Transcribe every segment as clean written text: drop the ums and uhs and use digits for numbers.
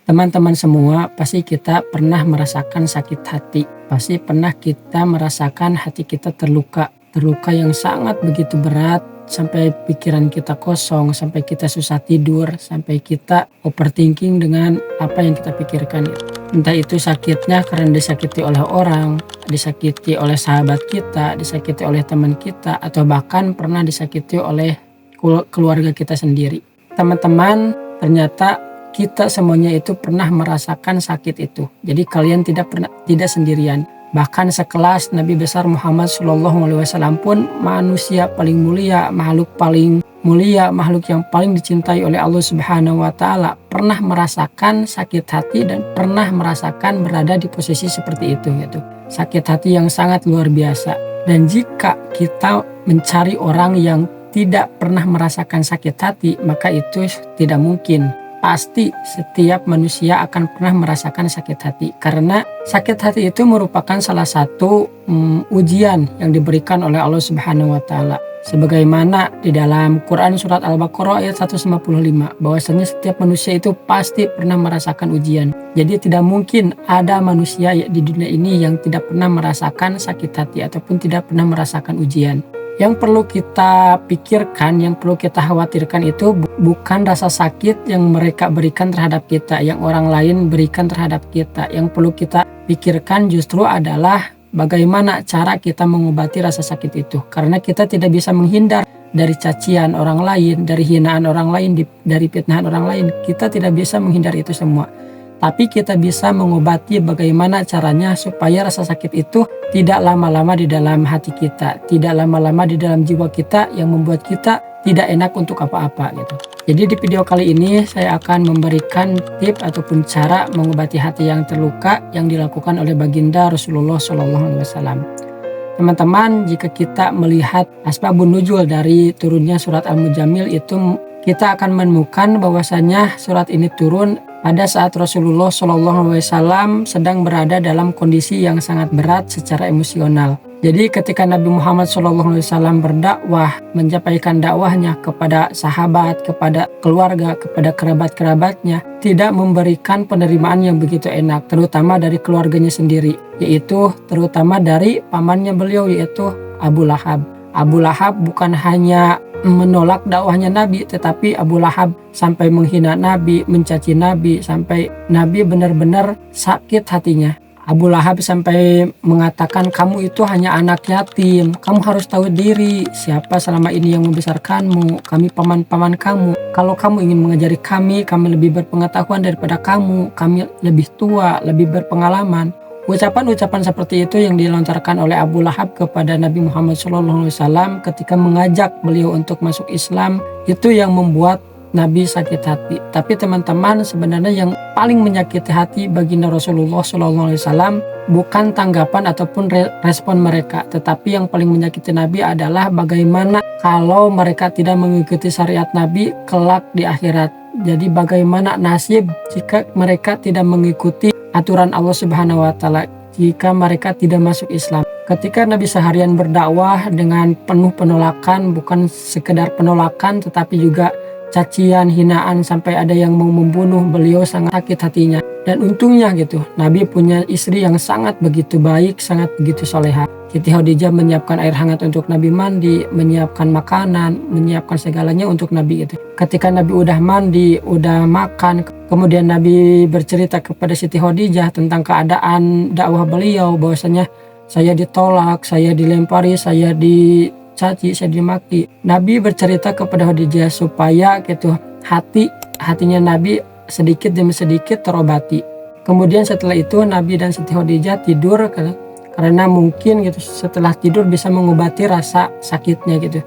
Teman-teman semua, pasti kita pernah merasakan sakit hati. Pasti pernah kita merasakan hati kita terluka. Terluka yang sangat begitu berat, sampai pikiran kita kosong, sampai kita susah tidur, sampai kita overthinking dengan apa yang kita pikirkan. Entah itu sakitnya karena disakiti oleh orang, disakiti oleh sahabat kita, disakiti oleh teman kita, atau bahkan pernah disakiti oleh keluarga kita sendiri. Teman-teman, ternyata kita semuanya itu pernah merasakan sakit itu. Jadi kalian tidak sendirian. Bahkan sekelas Nabi besar Muhammad SAW pun manusia paling mulia, makhluk paling mulia, makhluk yang paling dicintai oleh Allah Subhanahu wa Ta'ala, pernah merasakan sakit hati dan pernah merasakan berada di posisi seperti itu gitu. Sakit hati yang sangat luar biasa. Dan jika kita mencari orang yang tidak pernah merasakan sakit hati, maka itu tidak mungkin. Pasti setiap manusia akan pernah merasakan sakit hati, karena sakit hati itu merupakan salah satu ujian yang diberikan oleh Allah Subhanahu wa Ta'ala. Sebagaimana di dalam Quran surat Al-Baqarah ayat 155, bahwasanya setiap manusia itu pasti pernah merasakan ujian. Jadi tidak mungkin ada manusia di dunia ini yang tidak pernah merasakan sakit hati ataupun tidak pernah merasakan ujian. Yang perlu kita pikirkan, yang perlu kita khawatirkan itu bukan rasa sakit yang mereka berikan terhadap kita, yang orang lain berikan terhadap kita. Yang perlu kita pikirkan justru adalah bagaimana cara kita mengobati rasa sakit itu. Karena kita tidak bisa menghindar dari cacian orang lain, dari hinaan orang lain, dari fitnahan orang lain. Kita tidak bisa menghindar itu semua. Tapi kita bisa mengobati bagaimana caranya supaya rasa sakit itu tidak lama-lama di dalam hati kita, tidak lama-lama di dalam jiwa kita yang membuat kita tidak enak untuk apa-apa gitu. Jadi di video kali ini saya akan memberikan tips ataupun cara mengobati hati yang terluka yang dilakukan oleh baginda Rasulullah SAW. Teman-teman, jika kita melihat asbabun nuzul dari turunnya surat Al-Mujammil itu, kita akan menemukan bahwasanya surat ini turun pada saat Rasulullah SAW sedang berada dalam kondisi yang sangat berat secara emosional. Jadi ketika Nabi Muhammad SAW berdakwah, menyampaikan dakwahnya kepada sahabat, kepada keluarga, kepada kerabat-kerabatnya, tidak memberikan penerimaan yang begitu enak, terutama dari keluarganya sendiri, yaitu terutama dari pamannya beliau, yaitu Abu Lahab. Abu Lahab bukan hanya menolak dakwahnya Nabi, tetapi Abu Lahab sampai menghina Nabi, mencaci Nabi, sampai Nabi benar-benar sakit hatinya. Abu Lahab sampai mengatakan, kamu itu hanya anak yatim, kamu harus tahu diri siapa selama ini yang membesarkanmu, kami paman-paman kamu. Kalau kamu ingin mengajari kami lebih berpengetahuan daripada kamu, kami lebih tua, lebih berpengalaman. Ucapan-ucapan seperti itu yang dilontarkan oleh Abu Lahab kepada Nabi Muhammad SAW ketika mengajak beliau untuk masuk Islam, itu yang membuat Nabi sakit hati. Tapi teman-teman, sebenarnya yang paling menyakiti hati baginda Rasulullah SAW bukan tanggapan ataupun respon mereka, tetapi yang paling menyakiti Nabi adalah bagaimana kalau mereka tidak mengikuti syariat Nabi kelak di akhirat. Jadi bagaimana nasib jika mereka tidak mengikuti aturan Allah Subhanahu wa Ta'ala, jika mereka tidak masuk Islam. Ketika Nabi seharian berdakwah dengan penuh penolakan, bukan sekedar penolakan tetapi juga cacian, hinaan, sampai ada yang mau membunuh, beliau sangat sakit hatinya. Dan untungnya gitu, Nabi punya istri yang sangat begitu baik, sangat begitu soleha. Siti Khadijah menyiapkan air hangat untuk Nabi mandi, menyiapkan makanan, menyiapkan segalanya untuk Nabi itu. Ketika Nabi udah mandi, udah makan, kemudian Nabi bercerita kepada Siti Khadijah tentang keadaan dakwah beliau, bahwasanya saya ditolak, saya dilempari, saya dicaci, saya dimaki. Nabi bercerita kepada Khadijah supaya gitu hatinya Nabi sedikit demi sedikit terobati. Kemudian setelah itu Nabi dan Siti Khadijah tidur karena mungkin gitu setelah tidur bisa mengobati rasa sakitnya gitu.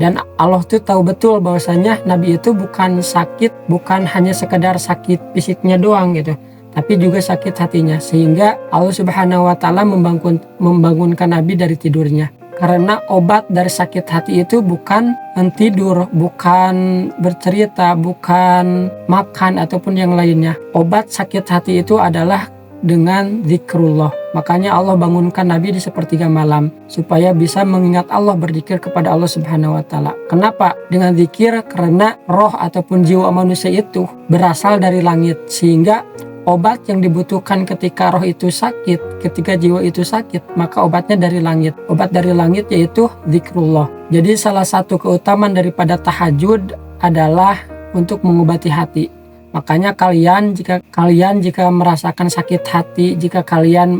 Dan Allah tuh tahu betul bahwasanya Nabi itu bukan sakit, bukan hanya sekedar sakit fisiknya doang gitu, tapi juga sakit hatinya, sehingga Allah Subhanahu wa Ta'ala membangunkan Nabi dari tidurnya. Karena obat dari sakit hati itu bukan tidur, bukan bercerita, bukan makan ataupun yang lainnya. Obat sakit hati itu adalah dengan zikrullah. Makanya Allah bangunkan Nabi di sepertiga malam supaya bisa mengingat Allah, berzikir kepada Allah Subhanahu wa Ta'ala. Kenapa dengan zikir? Karena roh ataupun jiwa manusia itu berasal dari langit, sehingga obat yang dibutuhkan ketika roh itu sakit, ketika jiwa itu sakit, maka obatnya dari langit. Obat dari langit yaitu zikrullah. Jadi salah satu keutamaan daripada tahajud adalah untuk mengobati hati. Makanya jika merasakan sakit hati, jika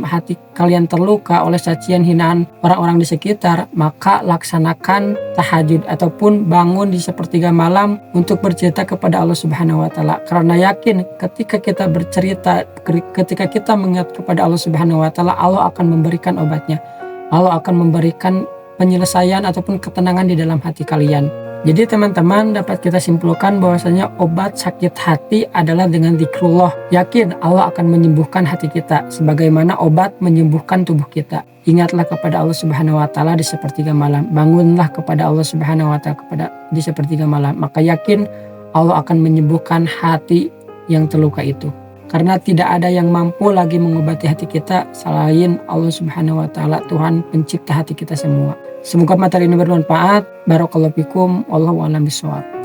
hati kalian terluka oleh cacian hinaan orang-orang di sekitar, maka laksanakan tahajud ataupun bangun di sepertiga malam untuk bercerita kepada Allah Subhanahu wa taala. Karena yakin ketika kita bercerita, ketika kita mengingat kepada Allah Subhanahu wa taala, Allah akan memberikan obatnya. Allah akan memberikan penyelesaian ataupun ketenangan di dalam hati kalian. Jadi teman-teman, dapat kita simpulkan bahwasanya obat sakit hati adalah dengan zikrullah. Yakin Allah akan menyembuhkan hati kita sebagaimana obat menyembuhkan tubuh kita. Ingatlah kepada Allah Subhanahu wa taala di sepertiga malam. Bangunlah kepada Allah Subhanahu wa taala di sepertiga malam. Maka yakin Allah akan menyembuhkan hati yang terluka itu. Karena tidak ada yang mampu lagi mengobati hati kita selain Allah Subhanahu wa taala, Tuhan pencipta hati kita semua. Semoga materi ini bermanfaat. Barakallahu fikum. Wallahu a'lam bishawab.